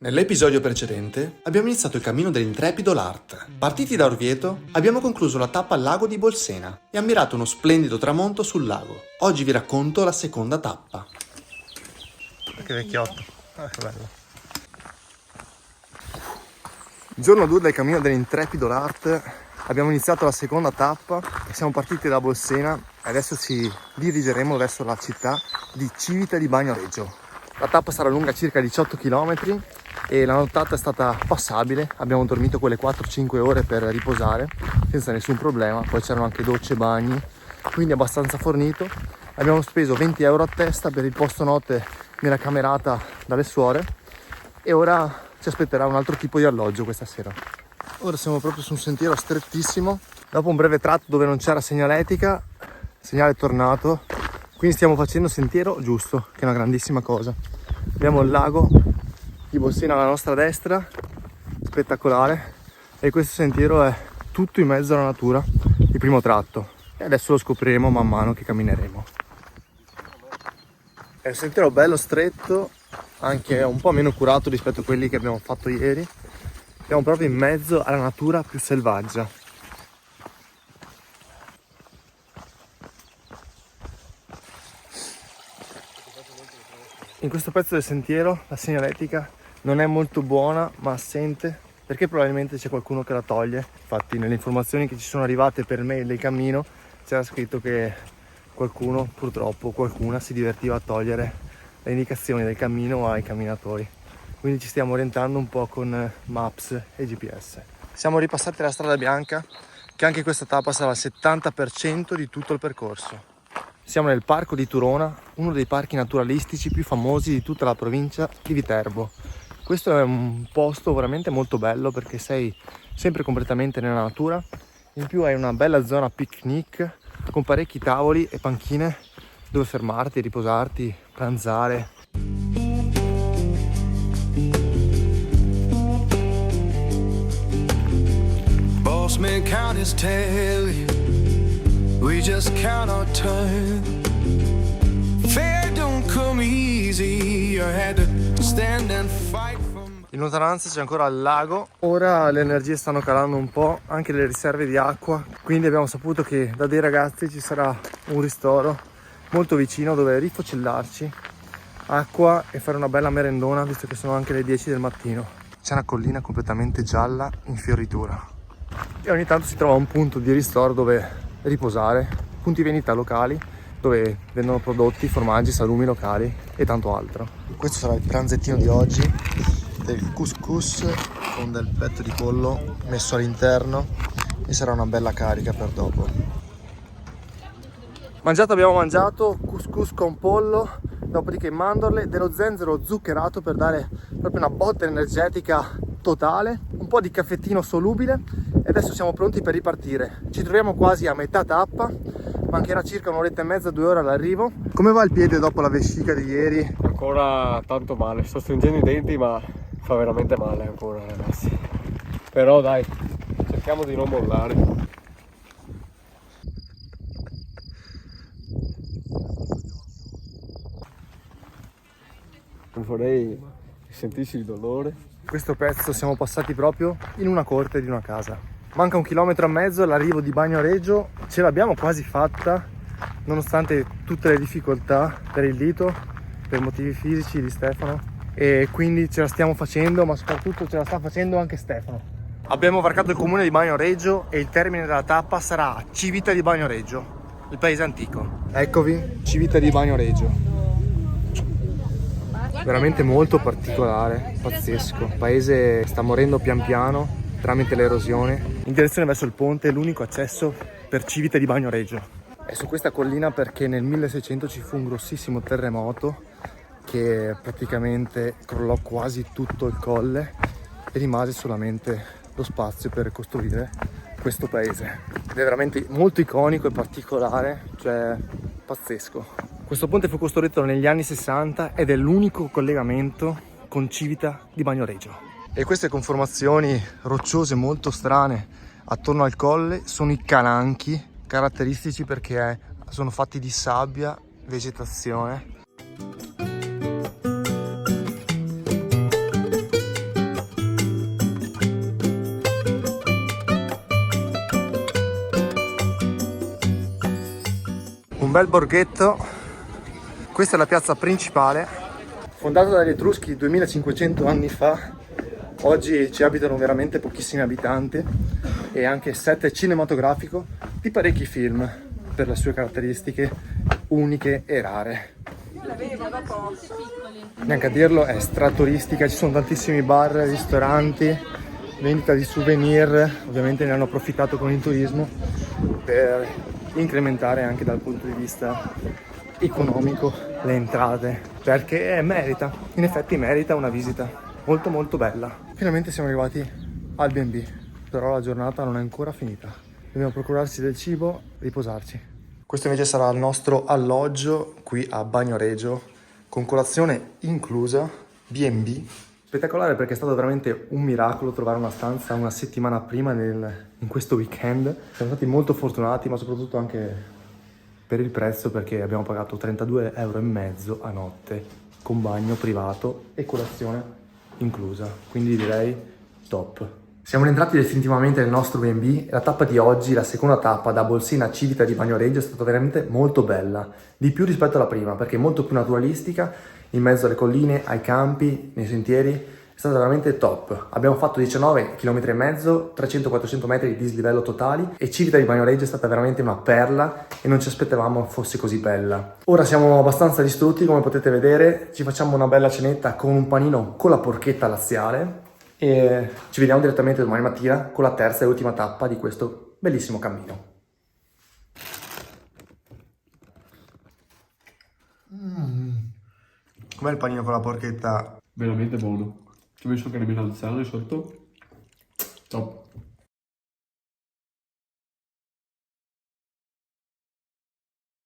Nell'episodio precedente abbiamo iniziato il cammino dell'intrepido L'Art. Partiti da Orvieto, abbiamo concluso la tappa al lago di Bolsena e ammirato uno splendido tramonto sul lago. Oggi vi racconto la seconda tappa. Che vecchiotto, che bello. Giorno 2 del cammino dell'intrepido L'Art, abbiamo iniziato la seconda tappa e siamo partiti da Bolsena e adesso ci dirigeremo verso la città di Civita di Bagnoregio. La tappa sarà lunga circa 18 km e la nottata è stata passabile, abbiamo dormito quelle 4-5 ore per riposare senza nessun problema, poi c'erano anche docce e bagni, quindi abbastanza fornito. Abbiamo speso 20 euro a testa per il posto notte nella camerata dalle suore e ora ci aspetterà un altro tipo di alloggio questa sera. Ora siamo proprio su un sentiero strettissimo, dopo un breve tratto dove non c'era segnaletica, il segnale è tornato, quindi stiamo facendo sentiero giusto, che è una grandissima cosa. Abbiamo il lago di Bolsena alla nostra destra, spettacolare, e questo sentiero è tutto in mezzo alla natura, il primo tratto, e adesso lo scopriremo man mano che cammineremo. È un sentiero bello stretto, anche un po' meno curato rispetto a quelli che abbiamo fatto ieri. Siamo proprio in mezzo alla natura più selvaggia. In questo pezzo del sentiero la segnaletica non è molto buona, ma assente, perché probabilmente c'è qualcuno che la toglie. Infatti nelle informazioni che ci sono arrivate per mail del cammino c'era scritto che qualcuno, purtroppo qualcuna, si divertiva a togliere le indicazioni del cammino ai camminatori. Quindi ci stiamo orientando un po' con Maps e GPS. Siamo ripassati la strada bianca, che anche questa tappa sarà il 70% di tutto il percorso. Siamo nel parco di Turona, uno dei parchi naturalistici più famosi di tutta la provincia di Viterbo. Questo è un posto veramente molto bello perché sei sempre completamente nella natura. In più hai una bella zona picnic con parecchi tavoli e panchine dove fermarti, riposarti, pranzare. Bossman count his tally, we just count our turn. Fair don't come easy, you had to stand and fight for. In lontananza c'è ancora il lago, ora le energie stanno calando un po', anche le riserve di acqua, quindi abbiamo saputo che da dei ragazzi ci sarà un ristoro molto vicino dove rifocillarci, acqua e fare una bella merendona, visto che sono anche le 10 del mattino. C'è una collina completamente gialla in fioritura e ogni tanto si trova un punto di ristoro dove riposare, punti vendita locali dove vendono prodotti, formaggi, salumi locali e tanto altro. Questo sarà il pranzettino di oggi, del couscous con del petto di pollo messo all'interno e sarà una bella carica per dopo. Abbiamo mangiato couscous con pollo, dopodiché mandorle, dello zenzero zuccherato per dare proprio una botta energetica totale, un po' di caffettino solubile e adesso siamo pronti per ripartire. Ci troviamo quasi a metà tappa, mancherà circa un'oretta e mezza, 2 ore all'arrivo. Come va il piede dopo la vescica di ieri? Ancora tanto male, sto stringendo i denti ma fa veramente male ancora, ragazzi. Però dai, cerchiamo di non mollare. Non vorrei che sentissi il dolore. Questo pezzo siamo passati proprio in una corte di una casa. Manca 1,5 chilometri all'arrivo di Bagnoregio, ce l'abbiamo quasi fatta nonostante tutte le difficoltà per il dito, per motivi fisici di Stefano, e quindi ce la stiamo facendo, ma soprattutto ce la sta facendo anche Stefano. Abbiamo varcato il comune di Bagnoregio e il termine della tappa sarà a Civita di Bagnoregio, il paese antico. Eccovi, Civita di Bagnoregio. Veramente molto particolare, pazzesco. Il paese sta morendo pian piano tramite l'erosione. In direzione verso il ponte è l'unico accesso per Civita di Bagnoregio. È su questa collina perché nel 1600 ci fu un grossissimo terremoto che praticamente crollò quasi tutto il colle e rimase solamente lo spazio per costruire questo paese. Ed è veramente molto iconico e particolare, cioè pazzesco. Questo ponte fu costruito negli anni 60 ed è l'unico collegamento con Civita di Bagnoregio. E queste conformazioni rocciose molto strane attorno al colle sono i calanchi, caratteristici perché sono fatti di sabbia, vegetazione. un bel borghetto. Questa è la piazza principale, fondata dagli Etruschi 2500 anni fa. Oggi ci abitano veramente pochissimi abitanti e anche set cinematografico di parecchi film per le sue caratteristiche uniche e rare. Neanche a dirlo, è straturistica, ci sono tantissimi bar, ristoranti, vendita di souvenir, ovviamente ne hanno approfittato con il turismo per incrementare anche dal punto di vista economico le entrate, perché merita, in effetti merita una visita molto molto bella. Finalmente siamo arrivati al B&B, però la giornata non è ancora finita, dobbiamo procurarci del cibo, riposarci. Questo invece sarà il nostro alloggio qui a Bagnoregio, con colazione inclusa, B&B. Spettacolare perché è stato veramente un miracolo trovare una stanza una settimana prima in questo weekend. Siamo stati molto fortunati, ma soprattutto anche per il prezzo, perché abbiamo pagato 32,5 € a notte con bagno privato e colazione inclusa, quindi direi top. Siamo rientrati definitivamente nel nostro B&B e la tappa di oggi, la seconda tappa da Bolsena a Civita di Bagnoregio, è stata veramente molto bella, di più rispetto alla prima perché è molto più naturalistica, in mezzo alle colline, ai campi, nei sentieri, è stata veramente top. Abbiamo fatto 19,5 km, 300-400 metri di dislivello totali e Civita di Bagnoregio è stata veramente una perla e non ci aspettavamo fosse così bella. Ora siamo abbastanza distrutti, come potete vedere, ci facciamo una bella cenetta con un panino con la porchetta laziale e ci vediamo direttamente domani mattina con la terza e ultima tappa di questo bellissimo cammino. Com'è il panino con la porchetta? Veramente buono. Ci ho messo caramella laziale sotto. Top.